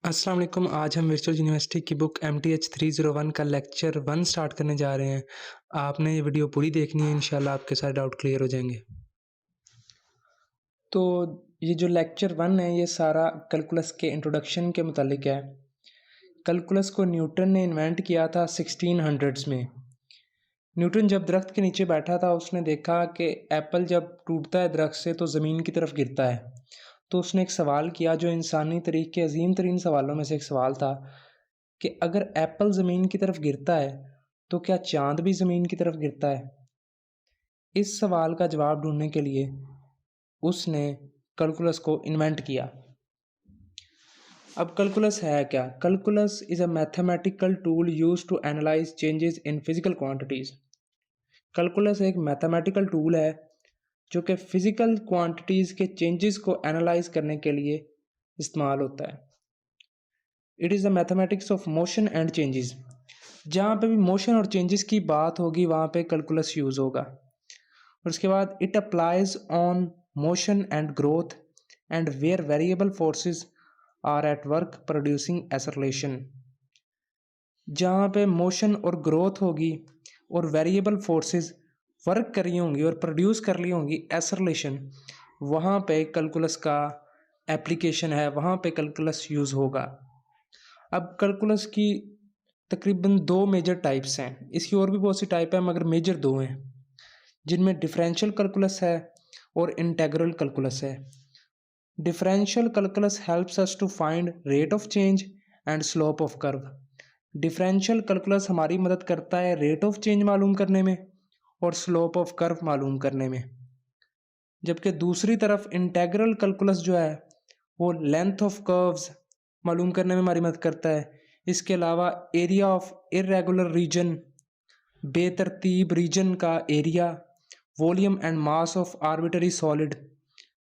अस्सलाम वालेकुम। आज हम वर्चुअल यूनिवर्सिटी की बुक MTH 301 का लेक्चर 1 स्टार्ट करने जा रहे हैं। आपने ये वीडियो पूरी देखनी है, इंशाल्लाह आपके सारे डाउट क्लियर हो जाएँगे। तो ये जो लेक्चर 1 है ये सारा कैलकुलस के इंट्रोडक्शन के मुतालिक है। कैलकुलस को न्यूटन ने इन्वेंट किया था 1600s में। न्यूटन जब दरख्त के नीचे बैठा था उसने देखा कि एप्पल जब टूटता है दरख्त से तो ज़मीन की तरफ गिरता है। तो उसने एक सवाल किया जो इंसानी तारीख़ के अज़ीम तरीन सवालों में से एक सवाल था कि अगर एप्पल ज़मीन की तरफ गिरता है तो क्या चाँद भी ज़मीन की तरफ गिरता है? इस सवाल का जवाब ढूँढने के लिए उसने कैलकुलस को इन्वेंट किया। अब कैलकुलस है क्या? Calculus is a mathematical tool used to analyse changes in physical quantities. Calculus एक मैथमेटिकल टूल है जो कि फ़िज़िकल क्वांटिटीज़ के चेंजेस को एनालाइज़ करने के लिए इस्तेमाल होता है। It is the mathematics of motion and changes. जहाँ पे भी मोशन और चेंजेस की बात होगी वहाँ पे कैलकुलस यूज़ होगा। और उसके बाद it applies on motion and growth and where variable forces are at work producing acceleration. जहाँ पे मोशन और ग्रोथ होगी और वेरिएबल फोर्सेस वर्क कर रही होंगी और प्रोड्यूस कर रही होंगी एक्सेलरेशन, वहाँ पे कैलकुलस का एप्लीकेशन है, वहाँ पे कैलकुलस यूज़ होगा। अब कैलकुलस की तकरीबन 2 मेजर टाइप्स हैं। इसकी और भी बहुत सी टाइप है मगर मेजर 2 हैं, जिनमें डिफरेंशियल कैलकुलस है और इंटीग्रल कैलकुलस है। Differential calculus helps us to find rate of change and slope of curve. Differential calculus हमारी मदद करता है रेट ऑफ चेंज मालूम करने में और स्लोप ऑफ कर्व मालूम करने में। जबकि दूसरी तरफ इंटीग्रल कैलकुलस जो है वो लेंथ ऑफ कर्व्स मालूम करने में हमारी मदद करता है। इसके अलावा एरिया ऑफ इर्रेगुलर रीजन, बेतरतीब रीजन का area, volume and mass of arbitrary solid,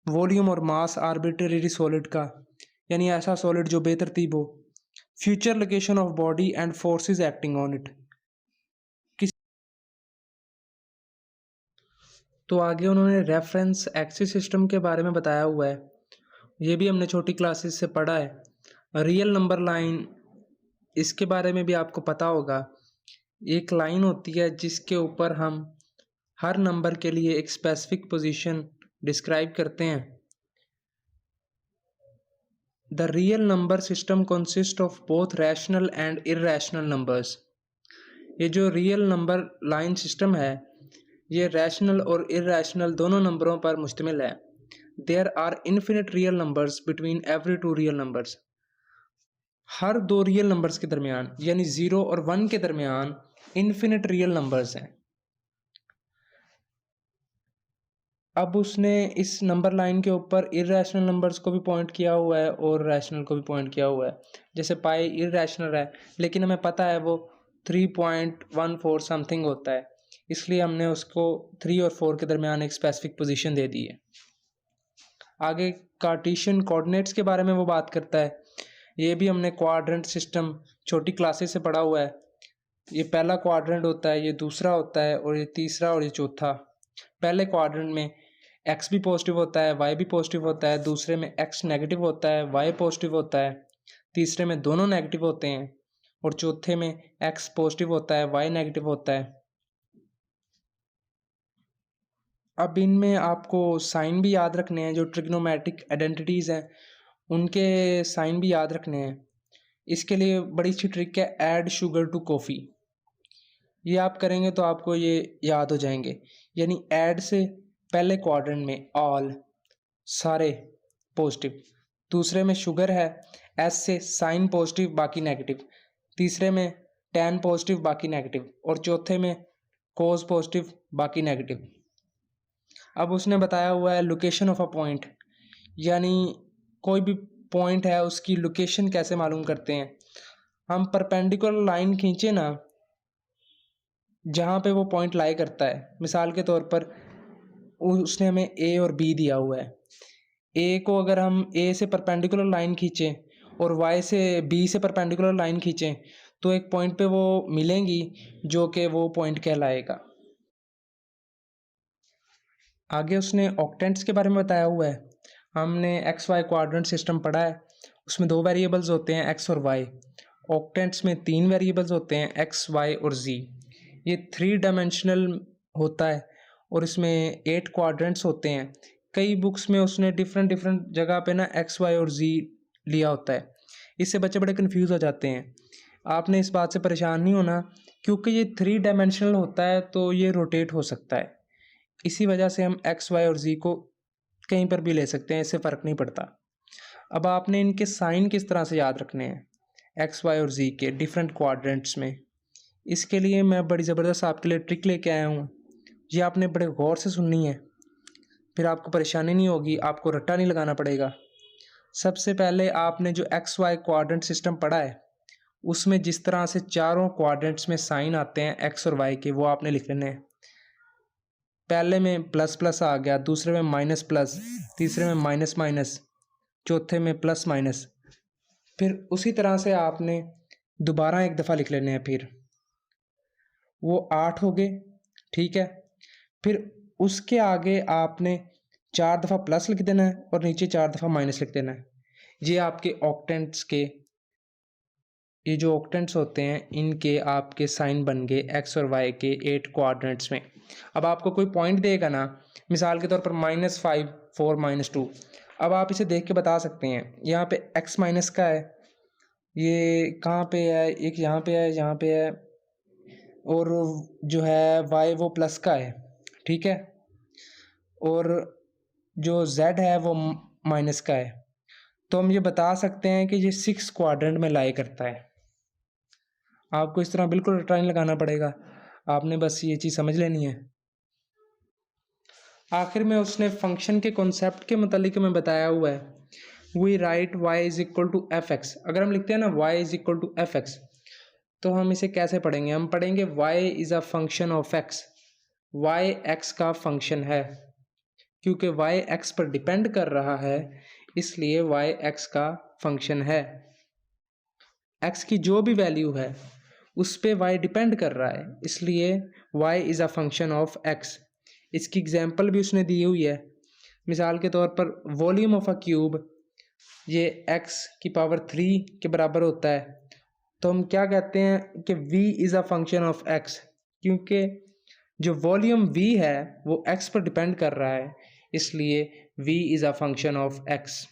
volume और मास आर्बिटरी सॉलिड का, यानी ऐसा सॉलिड जो बेतरतीब हो, future location of body and forces acting on it. तो आगे उन्होंने रेफरेंस एक्सिस सिस्टम के बारे में बताया हुआ है। ये भी हमने छोटी क्लासेस से पढ़ा है। रियल नंबर लाइन, इसके बारे में भी आपको पता होगा। एक लाइन होती है जिसके ऊपर हम हर नंबर के लिए एक स्पेसिफिक पोजीशन डिस्क्राइब करते हैं। The real number system consist of both rational and irrational numbers. ये जो रियल नंबर लाइन सिस्टम है ये रैशनल और इर्रेशनल दोनों नंबरों पर मुश्तमिल है। There are infinite real numbers between every two real numbers. हर दो रियल नंबर्स के दरमियान यानी 0 और 1 के दरमियान इन्फिनिट रियल नंबर्स हैं। अब उसने इस नंबर लाइन के ऊपर इर्रेशनल नंबर्स को भी पॉइंट किया हुआ है और रैशनल को भी पॉइंट किया हुआ है। जैसे पाई इर्रेशनल है लेकिन हमें पता है वो 3.14 समथिंग होता है, इसलिए हमने उसको 3 और 4 के दरमियान एक स्पेसिफिक पोजीशन दे दी है। आगे कार्टेशियन कोऑर्डिनेट्स के बारे में वो बात करता है। ये भी हमने क्वाड्रेंट सिस्टम छोटी क्लासेस से पढ़ा हुआ है। ये पहला क्वाड्रेंट होता है, ये दूसरा होता है और ये तीसरा और ये चौथा। पहले क्वाड्रेंट में एक्स भी पॉजिटिव होता है, वाई भी पॉजिटिव होता है, दूसरे में एक्स नेगेटिव होता है, वाई पॉजिटिव होता है, तीसरे में दोनों नेगेटिव होते हैं और चौथे में एक्स पॉजिटिव होता है, वाई नेगेटिव होता है। अब इनमें आपको साइन भी याद रखने हैं, जो ट्रिग्नोमेट्रिक आइडेंटिटीज़ हैं उनके साइन भी याद रखने हैं। इसके लिए बड़ी अच्छी ट्रिक है ऐड शुगर टू कॉफ़ी। ये आप करेंगे तो आपको ये याद हो जाएंगे। यानी ऐड से पहले क्वाड्रेंट में ऑल सारे पॉजिटिव, दूसरे में शुगर है एस से साइन पॉजिटिव बाकी नेगेटिव, तीसरे में टैन पॉजिटिव बाकी नेगेटिव और चौथे में कोस पॉजिटिव बाकी नेगेटिव। अब उसने बताया हुआ है लोकेशन ऑफ अ पॉइंट, यानी कोई भी पॉइंट है उसकी लोकेशन कैसे मालूम करते हैं। हम परपेंडिकुलर लाइन खींचे ना जहाँ पे वो पॉइंट लाई करता है, मिसाल के तौर पर उसने हमें ए और बी दिया हुआ है। ए को अगर हम ए से परपेंडिकुलर लाइन खींचें और वाई से बी से परपेंडिकुलर लाइन खींचें तो एक पॉइंट पे वो मिलेंगी जो कि वो पॉइंट कहलाएगा। आगे उसने ऑक्टेंट्स के बारे में बताया हुआ है। हमने एक्स वाई क्वाड्रेंट सिस्टम पढ़ा है उसमें 2 वेरिएबल्स होते हैं एक्स और वाई। ऑक्टेंट्स में 3 वेरिएबल्स होते हैं एक्स, वाई और जी। ये 3 डायमेंशनल होता है और इसमें 8 क्वाड्रेंट्स होते हैं। कई बुक्स में उसने डिफरेंट डिफरेंट जगह पे ना एक्स, वाई और जी लिया होता है। इससे बच्चे बड़े कन्फ्यूज़ हो जाते हैं। आपने इस बात से परेशान नहीं होना, क्योंकि ये 3 डायमेंशनल होता है तो ये रोटेट हो सकता है। इसी वजह से हम एक्स, वाई और जी को कहीं पर भी ले सकते हैं, इससे फ़र्क नहीं पड़ता। अब आपने इनके साइन किस तरह से याद रखने हैं एक्स, वाई और जी के डिफरेंट क्वाड्रेंट्स में, इसके लिए मैं बड़ी ज़बरदस्त आपके लिए ट्रिक लेके आया हूँ। ये आपने बड़े गौर से सुननी है, फिर आपको परेशानी नहीं होगी, आपको रट्टा नहीं लगाना पड़ेगा। सबसे पहले आपने जो एक्स वाई क्वाड्रेंट सिस्टम पढ़ा है उसमें जिस तरह से चारों क्वाड्रेंट्स में साइन आते हैं एक्स और वाई के, वो आपने लिख लेने हैं। पहले में प्लस प्लस आ गया, दूसरे में माइनस प्लस, तीसरे में माइनस माइनस, चौथे में प्लस माइनस। फिर उसी तरह से आपने दोबारा एक दफ़ा लिख लेने हैं, फिर वो 8 हो गए, ठीक है। फिर उसके आगे आपने 4 दफ़ा प्लस लिख देना है और नीचे 4 दफ़ा माइनस लिख देना है। ये आपके ऑक्टेंट्स के, ये जो ऑक्टेंट्स होते हैं इनके आपके साइन बन गए एक्स और वाई के 8 क्वाड्रेंट्स में। अब आपको कोई पॉइंट देगा ना, मिसाल के तौर पर -5, 4, -2। अब आप इसे देख के बता सकते हैं यहाँ पे x माइनस का है, ये कहाँ पे है, एक यहाँ पे है, यहाँ पे है, और जो है y वो प्लस का है, ठीक है, और जो z है वो माइनस का है। तो हम ये बता सकते हैं कि ये 6 क्वाड्रेंट में लाई करता है। आपको इस तरह बिल्कुल रट्टा नहीं लगाना पड़ेगा, आपने बस ये चीज़ समझ लेनी है। आखिर में उसने फंक्शन के कॉन्सेप्ट के मतलब में बताया हुआ है, we write y is equal to f x. अगर हम लिखते हैं ना y is equal to f x, तो हम इसे कैसे पढ़ेंगे? हम पढ़ेंगे y is a function of x। y x का फंक्शन है, क्योंकि y x पर डिपेंड कर रहा है, इसलिए y x का फंक्शन है। x की जो भी वैल्यू है उस पे y डिपेंड कर रहा है, इसलिए y is a function of x। इसकी एग्जांपल भी उसने दी हुई है। मिसाल के तौर पर वॉल्यूम ऑफ अ क्यूब, ये x की पावर 3 के बराबर होता है, तो हम क्या कहते हैं कि v is a function of x, क्योंकि जो वॉल्यूम v है वो x पर डिपेंड कर रहा है, इसलिए v is a function of x।